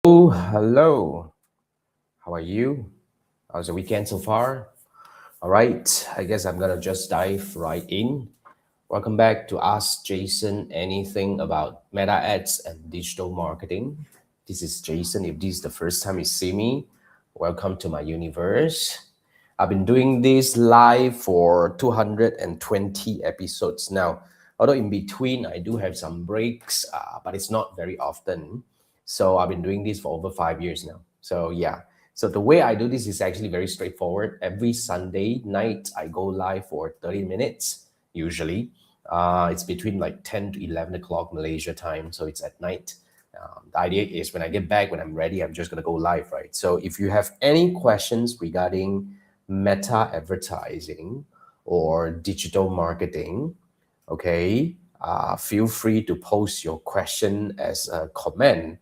Oh, hello. How are you? How's the weekend so far? All right, I guess I'm gonna just dive right in. Welcome back to Ask Jason Anything About Meta Ads and Digital Marketing. This is Jason. If this is the first time you see me, welcome to my universe. I've been doing this live for 220 episodes now. Although in between, I do have some breaks, but it's not very often. So I've been doing this for over 5 years now. So yeah. So the way I do this is actually very straightforward. Every Sunday night, I go live for 30 minutes, usually. It's between like 10 to 11 o'clock Malaysia time. So it's at night. The idea is when I get back, when I'm ready, I'm just going to go live, right? So if you have any questions regarding meta advertising or digital marketing, okay, feel free to post your question as a comment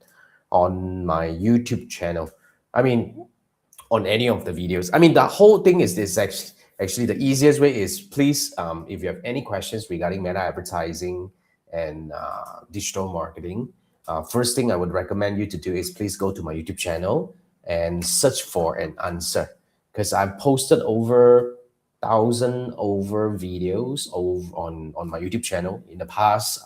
on my YouTube channel. I mean, on any of the videos. I mean, the whole thing is this actually the easiest way is please, if you have any questions regarding meta advertising and digital marketing, first thing I would recommend you to do is please go to my YouTube channel and search for an answer because I've posted over thousand over videos on my YouTube channel in the past.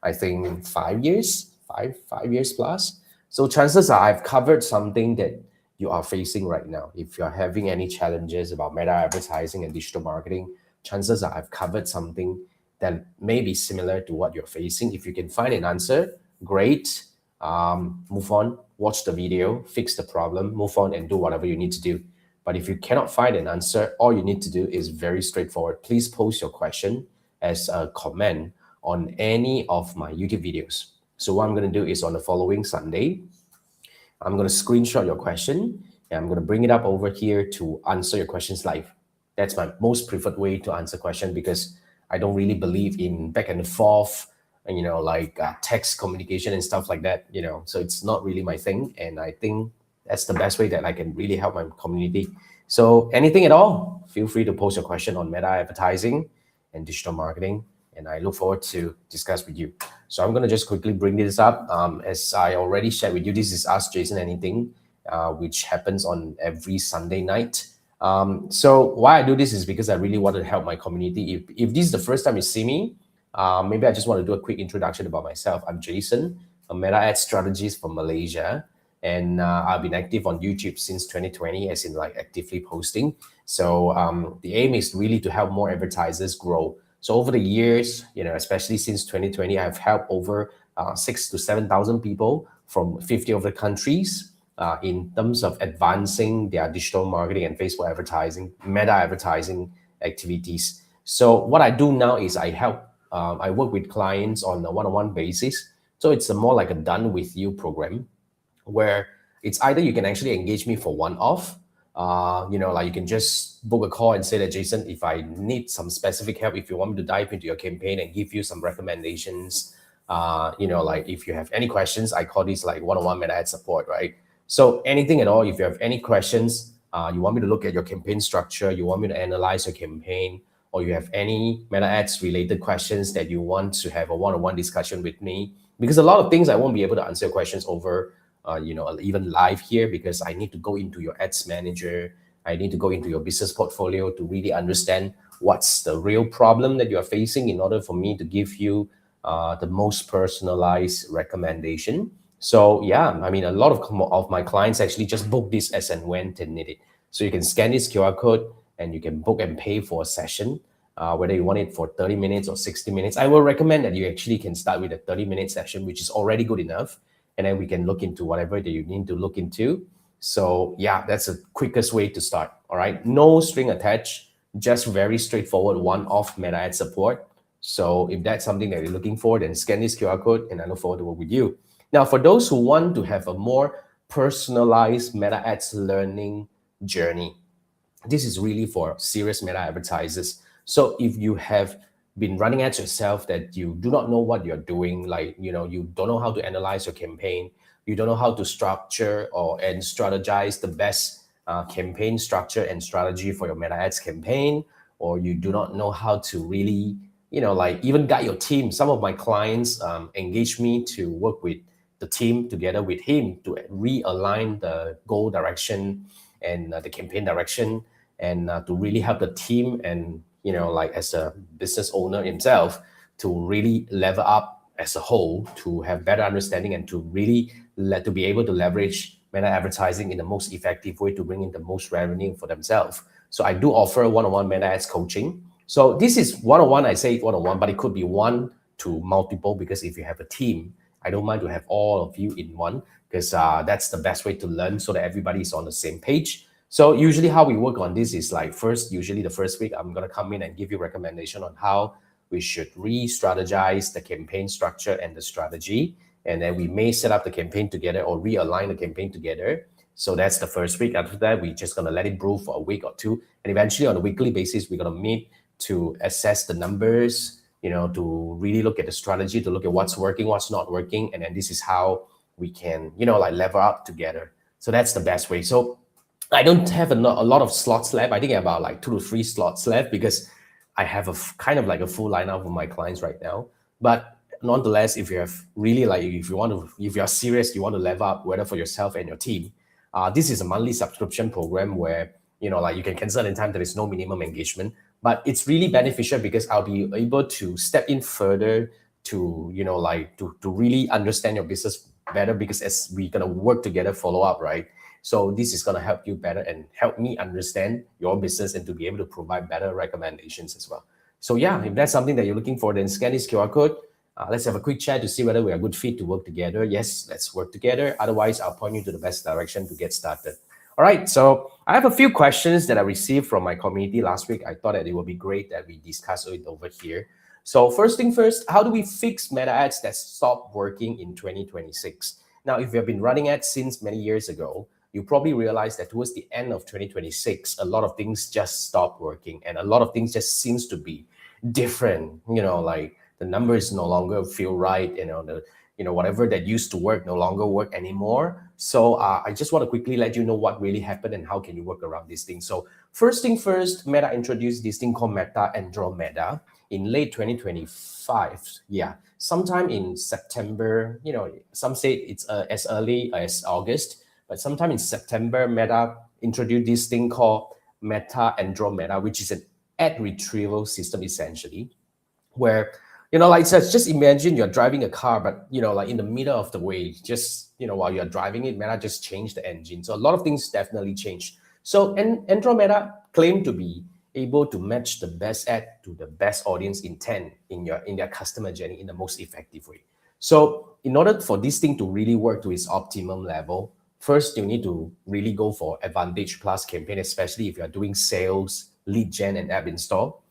I think 5 years, five years plus. So chances are I've covered something that you are facing right now. If you're having any challenges about meta advertising and digital marketing, chances are I've covered something that may be similar to what you're facing. If you can find an answer, great. Move on, watch the video, fix the problem, move on and do whatever you need to do. But if you cannot find an answer, all you need to do is very straightforward. Please post your question as a comment on any of my YouTube videos. So what I'm going to do is on the following Sunday, I'm going to screenshot your question and I'm going to bring it up over here to answer your questions live. That's my most preferred way to answer question because I don't really believe in back and forth, like text communication and stuff like that, so it's not really my thing. And I think that's the best way that I can really help my community. So anything at all, feel free to post your question on meta advertising and digital marketing. And I look forward to discuss with you. So I'm going to just quickly bring this up. As I already shared with you, this is Ask Jason Anything, which happens on every Sunday night. So why I do this is because I really want to help my community. If this is the first time you see me, maybe I just want to do a quick introduction about myself. I'm Jason, a meta ad strategist from Malaysia. And I've been active on YouTube since 2020, as in like actively posting. So the aim is really to help more advertisers grow. So over the years, especially since 2020, I've helped over 6,000 to 7,000 people from 50 of the countries in terms of advancing their digital marketing and Facebook advertising, meta advertising activities. So what I do now is I work with clients on a one-on-one basis. So it's more like a done with you program where it's either you can actually engage me for one-off, like you can just book a call and say that, Jason, if I need some specific help, if you want me to dive into your campaign and give you some recommendations, like if you have any questions, I call this like one-on-one meta ad support, right? So anything at all, if you have any questions, you want me to look at your campaign structure, you want me to analyze your campaign, or you have any meta ads related questions that you want to have a one-on-one discussion with me, because a lot of things I won't be able to answer your questions over even live here, because I need to go into your ads manager. I need to go into your business portfolio to really understand what's the real problem that you're facing in order for me to give you the most personalized recommendation. So yeah, I mean, a lot of my clients actually just book this as and when they need it. So you can scan this QR code and you can book and pay for a session, whether you want it for 30 minutes or 60 minutes. I will recommend that you actually can start with a 30-minute session, which is already good enough. And then we can look into whatever that you need to look into. So yeah, that's the quickest way to start. All right, no string attached, just very straightforward one-off meta ad support. So if that's something that you're looking for, then scan this QR code and I look forward to work with you. Now, for those who want to have a more personalized meta ads learning journey, this is really for serious meta advertisers. So if you have been running ads yourself that you do not know what you're doing, like, you don't know how to analyze your campaign, you don't know how to structure and strategize the best campaign structure and strategy for your meta ads campaign, or you do not know how to really, like even guide your team. Some of my clients engage me to work with the team together with him to realign the goal direction and the campaign direction, and to really help the team and like as a business owner himself to really level up as a whole, to have better understanding and to really to be able to leverage meta advertising in the most effective way to bring in the most revenue for themselves. So I do offer one-on-one meta ads coaching. So this is one-on-one. I say one-on-one, but it could be one to multiple, because if you have a team, I don't mind to have all of you in one, because that's the best way to learn, so that everybody is on the same page. So usually how we work on this is like, usually the first week, I'm going to come in and give you recommendation on how we should re-strategize the campaign structure and the strategy. And then we may set up the campaign together or realign the campaign together. So that's the first week. After that, we're just going to let it brew for a week or two. And eventually on a weekly basis, we're going to meet to assess the numbers, to really look at the strategy, to look at what's working, what's not working. And then this is how we can, like level up together. So that's the best way. So I don't have a lot of slots left. I think about like 2 to 3 slots left, because I have a kind of like a full lineup of my clients right now. But nonetheless, if you have really like, if you're serious, you want to level up, whether for yourself and your team, this is a monthly subscription program where, like you can cancel anytime. There is no minimum engagement, but it's really beneficial because I'll be able to step in further to, like to really understand your business better, because as we're going to work together, follow up, right? So this is going to help you better and help me understand your business and to be able to provide better recommendations as well. So yeah, if that's something that you're looking for, then scan this QR code. Let's have a quick chat to see whether we are a good fit to work together. Yes, let's work together. Otherwise, I'll point you to the best direction to get started. All right, so I have a few questions that I received from my community last week. I thought that it would be great that we discuss it over here. So first thing first, how do we fix meta ads that stopped working in 2026? Now, if you have been running ads since many years ago, you probably realize that towards the end of 2026, a lot of things just stopped working and a lot of things just seems to be different. Like the numbers no longer feel right. Whatever that used to work no longer work anymore. So I just want to quickly let you know what really happened and how can you work around these things. So first thing first, Meta introduced this thing called Meta Andromeda in late 2025. Yeah, sometime in September. Some say it's as early as August. But sometime in September, Meta introduced this thing called Meta Andromeda, which is an ad retrieval system essentially, where, like just imagine you're driving a car, but, like in the middle of the way, just, while you're driving it, Meta just changed the engine. So a lot of things definitely changed. So Andromeda claimed to be able to match the best ad to the best audience intent in their customer journey in the most effective way. So in order for this thing to really work to its optimum level, first, you need to really go for Advantage Plus campaign, especially if you're doing sales, lead gen, and app install.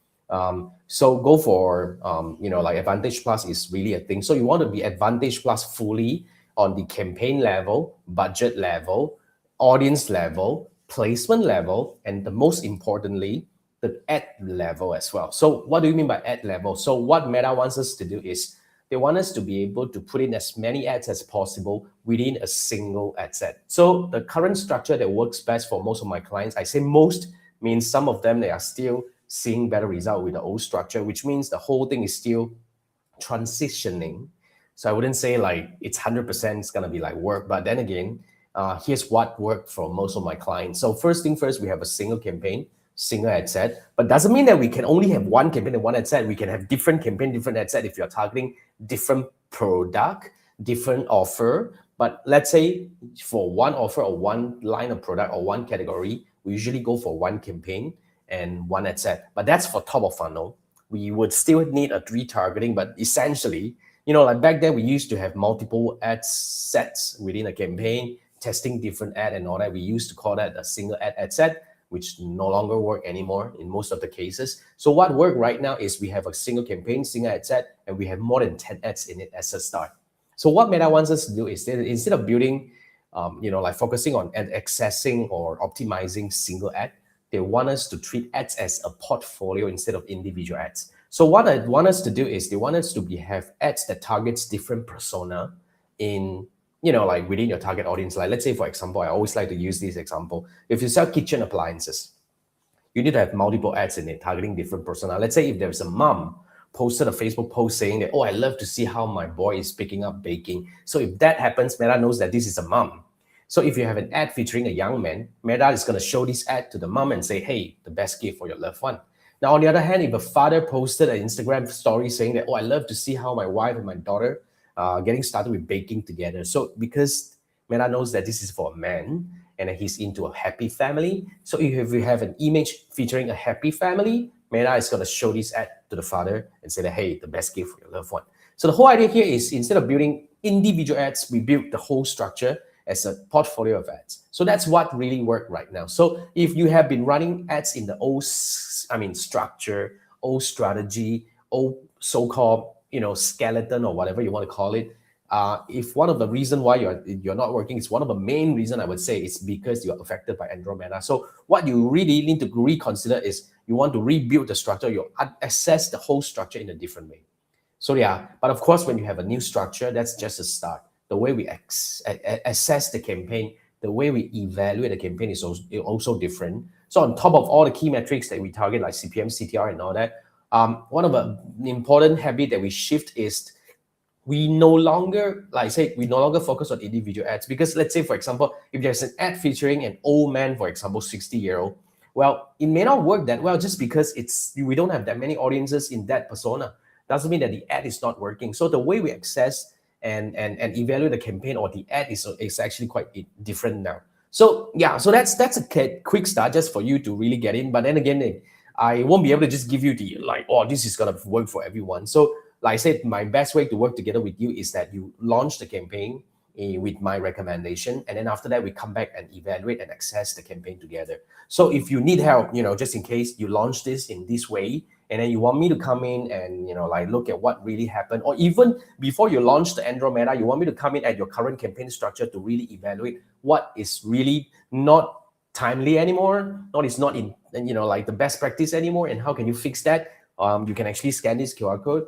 So go for, like Advantage Plus is really a thing. So you want to be Advantage Plus fully on the campaign level, budget level, audience level, placement level, and the most importantly, the ad level as well. So what do you mean by ad level? So what Meta wants us to do is they want us to be able to put in as many ads as possible within a single ad set. So the current structure that works best for most of my clients, I say most, means some of them, they are still seeing better result with the old structure, which means the whole thing is still transitioning. So I wouldn't say like it's 100% it's going to be like work, but then again, here's what worked for most of my clients. So first thing first, we have a single campaign, single ad set, but doesn't mean that we can only have one campaign and one ad set. We can have different campaign, different ad set if you're targeting different product, different offer. But let's say for one offer or one line of product or one category, we usually go for one campaign and one ad set. But that's for top of funnel. We would still need a retargeting, but essentially, like back then we used to have multiple ad sets within a campaign, testing different ad and all that. We used to call that a single ad set, which no longer work anymore in most of the cases. So what work right now is we have a single campaign, single ad set, and we have more than 10 ads in it as a start. So what Meta wants us to do is that instead of building, like focusing on ad accessing or optimizing single ad, they want us to treat ads as a portfolio instead of individual ads. So what I want us to do is they want us to have ads that targets different persona in, like within your target audience. Like let's say, for example, I always like to use this example. If you sell kitchen appliances, you need to have multiple ads in it targeting different persona. Let's say if there's a mom posted a Facebook post saying that, oh, I love to see how my boy is picking up baking. So if that happens, Meta knows that this is a mom. So if you have an ad featuring a young man, Meta is going to show this ad to the mom and say, hey, the best gift for your loved one. Now, on the other hand, if a father posted an Instagram story saying that, oh, I love to see how my wife and my daughter getting started with baking together. So because Meta knows that this is for a man and that he's into a happy family. So if you have an image featuring a happy family, Meta is going to show this ad to the father and say that, hey, the best gift for your loved one. So the whole idea here is instead of building individual ads, we build the whole structure as a portfolio of ads. So that's what really worked right now. So if you have been running ads in the old, structure, old strategy, old so-called, skeleton or whatever you want to call it, if one of the reason why you're not working is one of the main reason I would say is because you're affected by Andromeda. So what you really need to reconsider is you want to rebuild the structure, you assess the whole structure in a different way. So yeah, but of course, when you have a new structure, that's just a start. The way we assess the campaign, the way we evaluate the campaign is also different. So on top of all the key metrics that we target, like CPM, CTR, and all that, one of the important habit that we shift is we no longer, like I said, we no longer focus on individual ads. Because let's say, for example, if there's an ad featuring an old man, for example, 60-year-old, well, it may not work that well just because we don't have that many audiences in that persona. Doesn't mean that the ad is not working. So the way we access and evaluate the campaign or the ad is actually quite different now. So yeah, so that's a quick start just for you to really get in. But then again, I won't be able to just give you the like, oh, this is gonna work for everyone. So like I said, my best way to work together with you is that you launch the campaign with my recommendation, and then after that we come back and evaluate and access the campaign together. So if you need help, just in case you launch this in this way, and then you want me to come in and like look at what really happened, or even before you launch the Andromeda, you want me to come in at your current campaign structure to really evaluate what is really not timely anymore, not in like the best practice anymore, and how can you fix that? You can actually scan this QR code.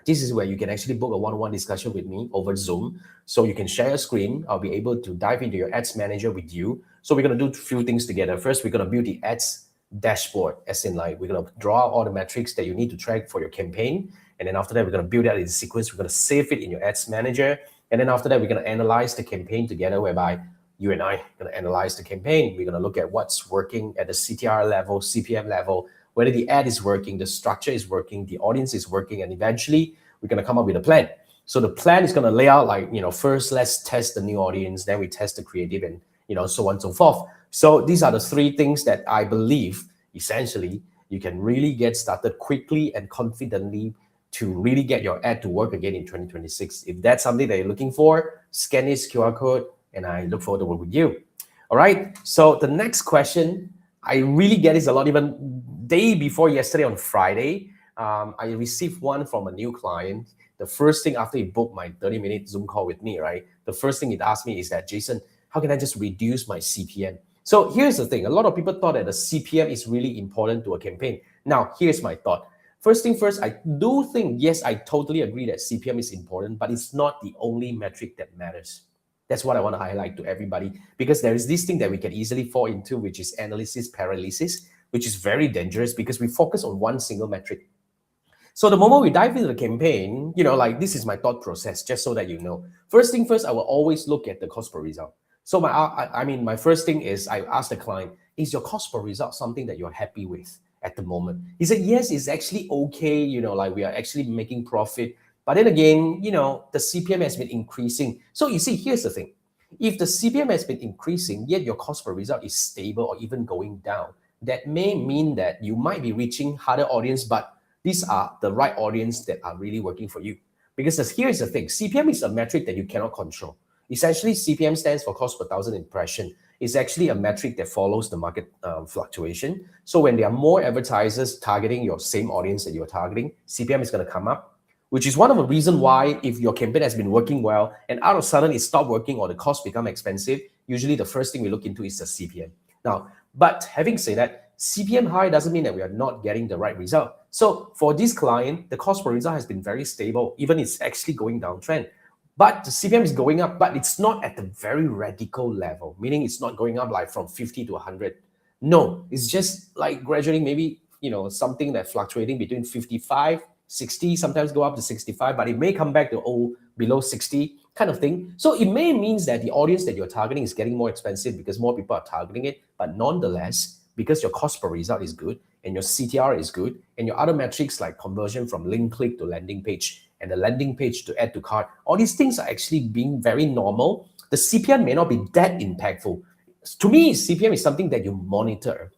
This is where you can actually book a one-on-one discussion with me over Zoom. So you can share a screen. I'll be able to dive into your ads manager with you. So we're going to do a few things together. First, we're going to build the ads dashboard, as in like we're going to draw all the metrics that you need to track for your campaign. And then after that, we're going to build that in sequence. We're going to save it in your ads manager. And then after that, we're going to analyze the campaign together, whereby you and I are going to analyze the campaign. We're going to look at what's working at the CTR level, CPM level, whether the ad is working, the structure is working, the audience is working, and eventually we're going to come up with a plan. So the plan is going to lay out like, first let's test the new audience, then we test the creative, and so on and so forth. So these are the three things that I believe essentially you can really get started quickly and confidently to really get your ad to work again in 2026. If that's something that you're looking for, scan this QR code and I look forward to work with you. All right. So the next question, I really get this a lot, even day before yesterday on Friday. I received one from a new client. The first thing after he booked my 30-minute Zoom call with me, right? The first thing he'd asked me is that, Jason, how can I just reduce my CPM? So here's the thing. A lot of people thought that the CPM is really important to a campaign. Now, here's my thought. First thing first, I do think, yes, I totally agree that CPM is important, but it's not the only metric that matters. That's what I want to highlight to everybody, because there is this thing that we can easily fall into, which is analysis paralysis, which is very dangerous because we focus on one single metric. So the moment we dive into the campaign, like this is my thought process, just so that you know. First thing first, I will always look at the cost per result. So my first thing is I ask the client, is your cost per result something that you're happy with at the moment? He said, yes, it's actually okay. Like we are actually making profit. But then again, the CPM has been increasing. So you see, here's the thing. If the CPM has been increasing, yet your cost per result is stable or even going down, that may mean that you might be reaching harder audience, but these are the right audience that are really working for you. Because here's the thing, CPM is a metric that you cannot control. Essentially, CPM stands for cost per thousand impression. It's actually a metric that follows the market fluctuation. So when there are more advertisers targeting your same audience that you're targeting, CPM is going to come up, which is one of the reasons why if your campaign has been working well and out of sudden it stopped working or the cost become expensive, usually the first thing we look into is the CPM. Now, but having said that, CPM high doesn't mean that we are not getting the right result. So for this client, the cost per result has been very stable, even it's actually going downtrend. But the CPM is going up, but it's not at the very radical level, meaning it's not going up like from 50 to 100. No, it's just like gradually maybe, something that fluctuating between 55 60, sometimes go up to 65, but it may come back to below 60 kind of thing. So it may means that the audience that you're targeting is getting more expensive because more people are targeting it. But nonetheless, because your cost per result is good and your CTR is good and your other metrics like conversion from link click to landing page and the landing page to add to cart, all these things are actually being very normal. The CPM may not be that impactful. To me, CPM is something that you monitor,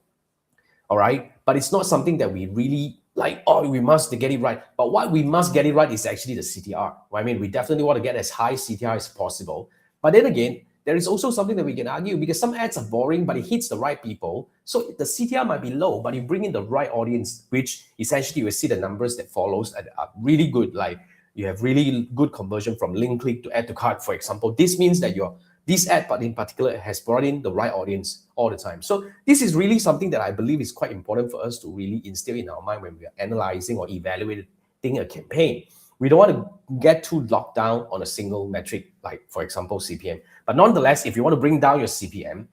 all right? But it's not something that we really like, oh, we must get it right. But what we must get it right is actually the CTR. I mean, we definitely want to get as high CTR as possible. But then again, there is also something that we can argue because some ads are boring, but it hits the right people. So the CTR might be low, but you bring in the right audience, which essentially you will see the numbers that follows are really good. Like you have really good conversion from link click to add to cart, for example. This means that this ad in particular has brought in the right audience all the time. So this is really something that I believe is quite important for us to really instill in our mind when we are analyzing or evaluating a campaign. We don't want to get too locked down on a single metric, like for example, CPM. But nonetheless, if you want to bring down your CPM,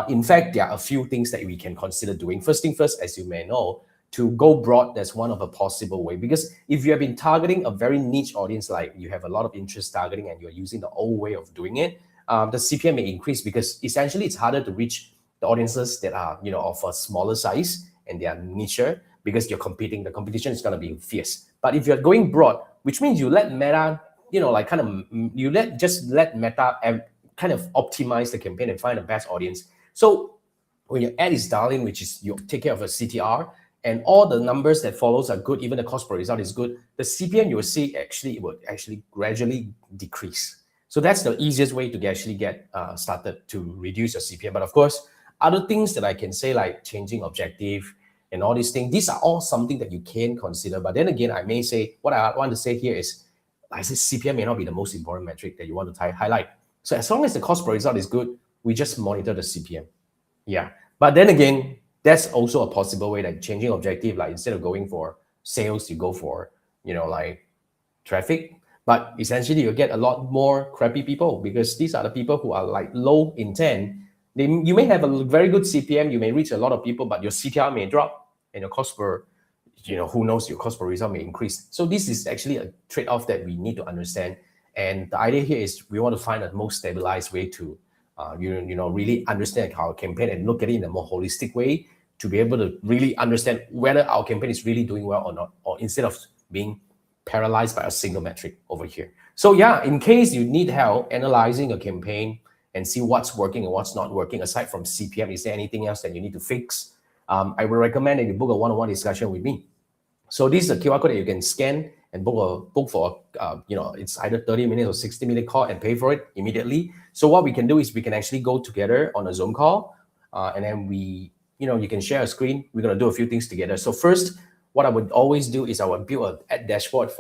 in fact, there are a few things that we can consider doing. First thing first, as you may know, to go broad, that's one of a possible way. Because if you have been targeting a very niche audience, like you have a lot of interest targeting and you're using the old way of doing it, the CPM may increase because essentially it's harder to reach the audiences that are, of a smaller size and they are niche because the competition is going to be fierce. But if you're going broad, which means you let Meta, let Meta kind of optimize the campaign and find the best audience. So when your ad is dialed which is you take care of a CTR and all the numbers that follows are good, even the cost per result is good, the CPM you will see it will actually gradually decrease. So that's the easiest way to actually get started to reduce your CPM. But of course, other things that I can say like changing objective and all these things, these are all something that you can consider. But then again, I may say, what I want to say here is, I say CPM may not be the most important metric that you want to highlight. So as long as the cost per result is good, we just monitor the CPM. Yeah. But then again, that's also a possible way, like changing objective, like instead of going for sales, you go for, like traffic. But essentially, you get a lot more crappy people because these are the people who are like low intent. You may have a very good CPM, you may reach a lot of people, but your CTR may drop and your cost per, who knows, your cost per result may increase. So this is actually a trade-off that we need to understand. And the idea here is we want to find the most stabilized way to, really understand our campaign and look at it in a more holistic way to be able to really understand whether our campaign is really doing well or not, or instead of being paralyzed by a single metric over here. So yeah, in case you need help analyzing a campaign and see what's working and what's not working, aside from CPM, is there anything else that you need to fix? I would recommend that you book a one-on-one discussion with me. So this is a QR code that you can scan and book for, it's either 30 minutes or 60-minute call and pay for it immediately. So what we can do is we can actually go together on a Zoom call and then you can share a screen. We're going to do a few things together. So first, what I would always do is I would build an ad dashboard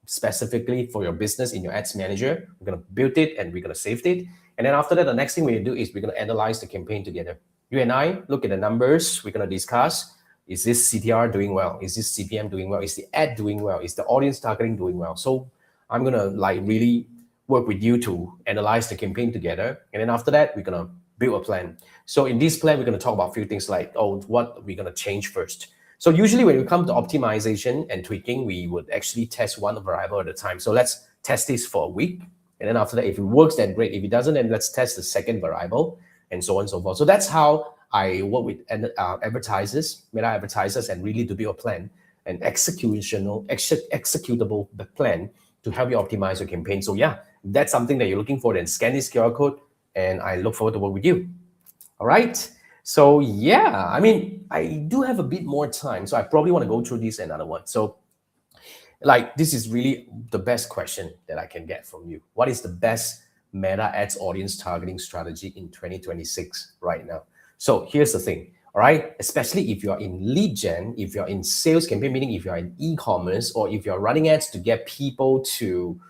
specifically for your business in your ads manager. We're going to build it and we're going to save it. And then after that, the next thing we do is we're going to analyze the campaign together. You and I look at the numbers. We're going to discuss, is this CTR doing well? Is this CPM doing well? Is the ad doing well? Is the audience targeting doing well? So I'm going to really work with you to analyze the campaign together. And then after that, we're going to build a plan. So in this plan, we're going to talk about a few things like, what we're going to change first. So usually when we come to optimization and tweaking, we would actually test one variable at a time. So let's test this for a week. And then after that, if it works, then great. If it doesn't, then let's test the second variable and so on and so forth. So that's how I work with advertisers, meta advertisers, and really to build a plan, an executable plan to help you optimize your campaign. So yeah, if that's something that you're looking for, then scan this QR code and I look forward to work with you. All right. So yeah, I mean, I do have a bit more time, so I probably want to go through this another one. So this is really the best question that I can get from you. What is the best Meta Ads audience targeting strategy in 2026 right now? So here's the thing, all right? Especially if you're in lead gen, if you're in sales campaign, meaning if you're in e-commerce, or if you're running ads to get people to,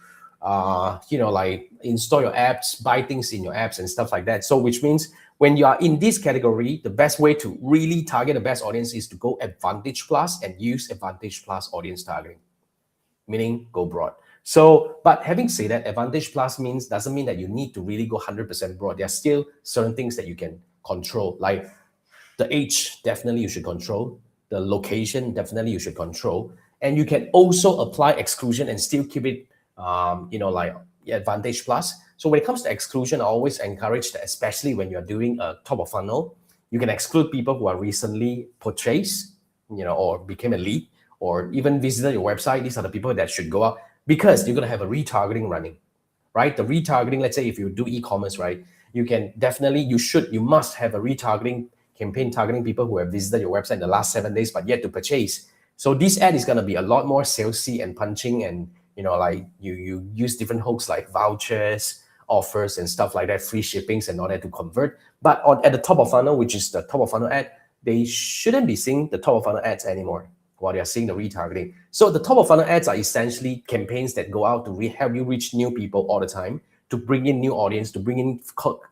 install your apps, buy things in your apps and stuff like that. So which means when you are in this category, the best way to really target the best audience is to go Advantage Plus and use Advantage Plus audience targeting, meaning go broad. So, but having said that, Advantage Plus doesn't mean that you need to really go 100% broad. There are still certain things that you can control, like the age, definitely you should control. The location, definitely you should control. And you can also apply exclusion and still keep it, like Advantage Plus. So when it comes to exclusion, I always encourage that, especially when you're doing a top of funnel, you can exclude people who are recently purchased, or became a lead, or even visited your website. These are the people that should go out, because you're going to have a retargeting running, right? The retargeting, let's say if you do e-commerce, right, you can definitely, you must have a retargeting campaign targeting people who have visited your website in the last 7 days but yet to purchase. So this ad is going to be a lot more salesy and punching, and like you use different hooks like vouchers, offers, and stuff like that, free shippings and all that to convert. But at the top of funnel, which is the top of funnel ad, they shouldn't be seeing the top of funnel ads anymore while they are seeing the retargeting. So the top of funnel ads are essentially campaigns that go out to help you reach new people all the time, to bring in new audience, to bring in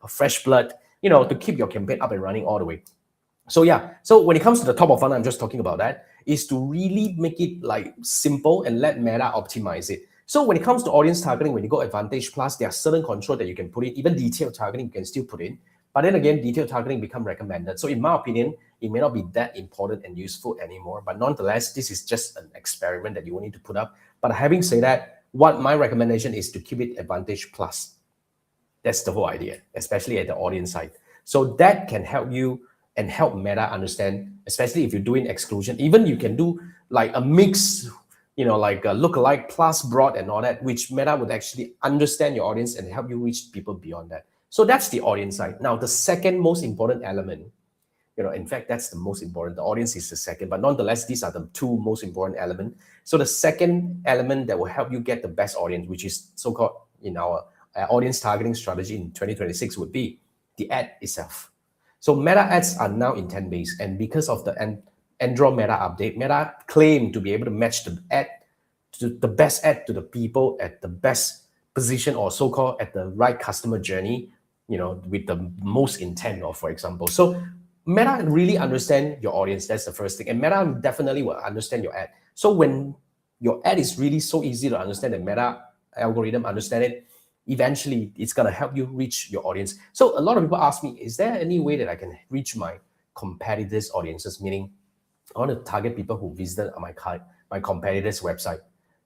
fresh blood, to keep your campaign up and running all the way. So yeah, so when it comes to the top of funnel, I'm just talking about that, is to really make it like simple and let Meta optimize it. So when it comes to audience targeting, when you go Advantage Plus, there are certain control that you can put in. Even detailed targeting, you can still put in. But then again, detailed targeting become recommended. So in my opinion, it may not be that important and useful anymore. But nonetheless, this is just an experiment that you will need to put up. But having said that, what my recommendation is to keep it Advantage Plus. That's the whole idea, especially at the audience side. So that can help you and help Meta understand, especially if you're doing exclusion. Even you can do like a mix, like a lookalike plus broad and all that, which Meta would actually understand your audience and help you reach people beyond that. So that's the audience side. Now, the second most important element, in fact, that's the most important. The audience is the second, but nonetheless, these are the two most important elements. So the second element that will help you get the best audience, which is so-called in our audience targeting strategy in 2026, would be the ad itself. So Meta ads are now intent-based, and because of the Android Meta update, Meta claimed to be able to match the ad to the best ad to the people at the best position, or so-called at the right customer journey, with the most intent, or for example. So Meta really understand your audience. That's the first thing. And Meta definitely will understand your ad. So when your ad is really so easy to understand, the Meta algorithm understand it, eventually it's going to help you reach your audience. So a lot of people ask me, is there any way that I can reach my competitors' audiences? Meaning, I want to target people who visited my competitor's website.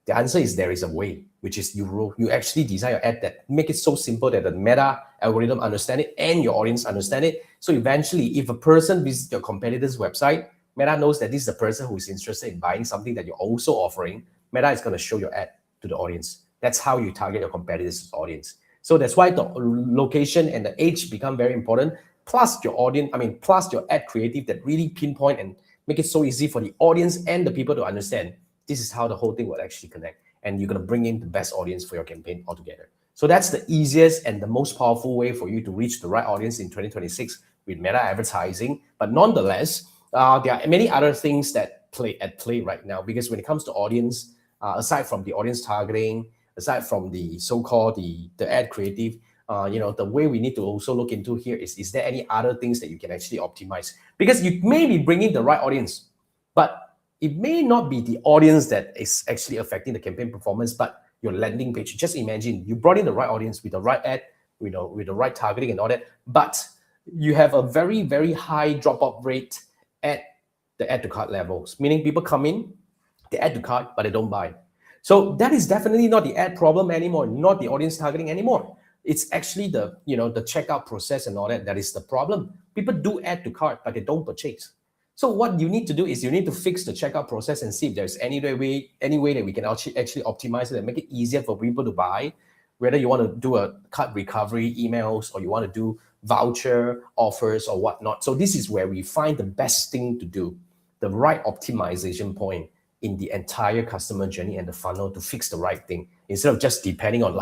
The answer is there is a way, which is you actually design your ad that make it so simple that the Meta algorithm understand it and your audience understand it. So eventually, if a person visits your competitor's website, Meta knows that this is the person who is interested in buying something that you're also offering. Meta is going to show your ad to the audience. That's how you target your competitor's audience. So that's why the location and the age become very important. Plus your audience, plus your ad creative that really pinpoint and make it so easy for the audience and the people to understand. This is how the whole thing will actually connect. And you're going to bring in the best audience for your campaign altogether. So that's the easiest and the most powerful way for you to reach the right audience in 2026 with Meta advertising. But nonetheless, there are many other things that play right now, because when it comes to audience, aside from the audience targeting, aside from the so-called the ad creative, the way we need to also look into here is there any other things that you can actually optimize? Because you may be bringing the right audience, but it may not be the audience that is actually affecting the campaign performance, but your landing page. Just imagine you brought in the right audience with the right ad, with the right targeting and all that, but you have a very, very high drop-off rate at the add to cart levels, meaning people come in, they add to cart, but they don't buy. So that is definitely not the ad problem anymore, not the audience targeting anymore. It's actually the checkout process and all that is the problem. People do add to cart, but they don't purchase. So what you need to do is you need to fix the checkout process and see if there's any way that we can actually optimize it and make it easier for people to buy. Whether you want to do a cart recovery emails, or you want to do voucher offers or whatnot. So this is where we find the best thing to do, the right optimization point in the entire customer journey and the funnel to fix the right thing, instead of just depending on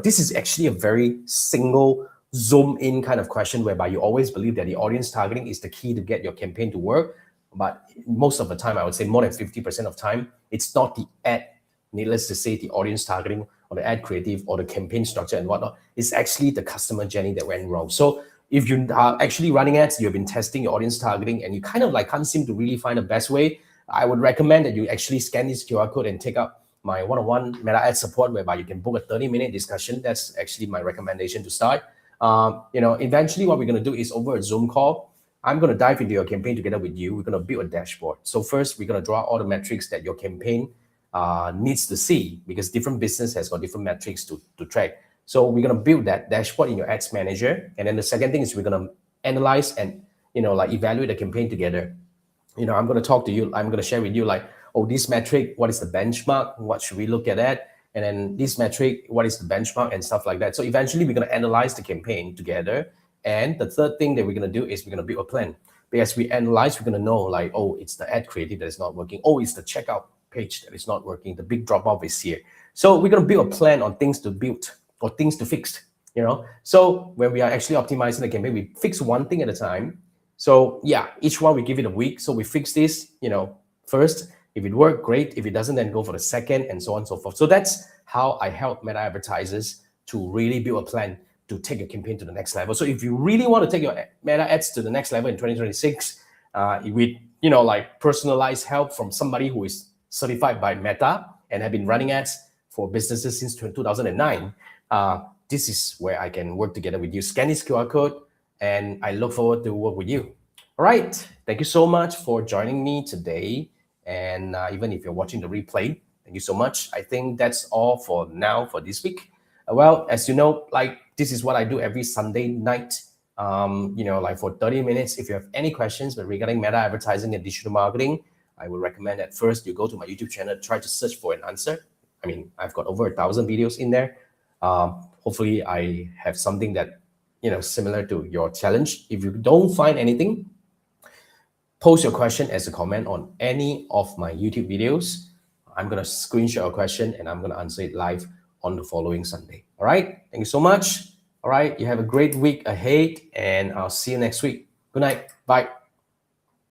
this is actually a very single zoom in kind of question, whereby you always believe that the audience targeting is the key to get your campaign to work. But most of the time, I would say more than 50% of time, it's not the ad, needless to say, the audience targeting or the ad creative or the campaign structure and whatnot. It's actually the customer journey that went wrong. So if you are actually running ads, you've been testing your audience targeting and you kind of can't seem to really find the best way, I would recommend that you actually scan this QR code and take up my one-on-one Meta ad support, whereby you can book a 30-minute discussion. That's actually my recommendation to start. Eventually what we're going to do is over a Zoom call, I'm going to dive into your campaign together with you. We're going to build a dashboard. So first, we're going to draw all the metrics that your campaign needs to see, because different business has got different metrics to track. So we're going to build that dashboard in your ads manager. And then the second thing is we're going to analyze and, like evaluate the campaign together. I'm going to talk to you. I'm going to share with you like, oh, this metric, what is the benchmark? What should we look at that? And then this metric, what is the benchmark and stuff like that. So eventually we're going to analyze the campaign together. And the third thing that we're going to do is we're going to build a plan. Because we analyze, we're going to know like, oh, it's the ad creative that is not working. Oh, it's the checkout page that is not working. The big drop off is here. So we're going to build a plan on things to build or things to fix, So when we are actually optimizing the campaign, we fix one thing at a time. So yeah, each one we give it a week. So we fix this, first. If it worked, great. If it doesn't, then go for the second, and so on and so forth. So that's how I help meta advertisers to really build a plan to take your campaign to the next level. So if you really want to take your meta ads to the next level in 2026, with like personalized help from somebody who is certified by Meta and have been running ads for businesses since 2009, this is where I can work together with you. Scan this QR code, and I look forward to work with you. All right. Thank you so much for joining me today. And even if you're watching the replay, thank you so much. I think that's all for now for this week. Well, as you know, like this is what I do every Sunday night, like for 30 minutes. If you have any questions regarding meta advertising and digital marketing, I would recommend that first you go to my YouTube channel, try to search for an answer. I mean, I've got over 1,000 videos in there. Hopefully I have something that, similar to your challenge. If you don't find anything, post your question as a comment on any of my YouTube videos. I'm going to screenshot your question and I'm going to answer it live on the following Sunday. All right. Thank you so much. All right. You have a great week ahead, and I'll see you next week. Good night. Bye.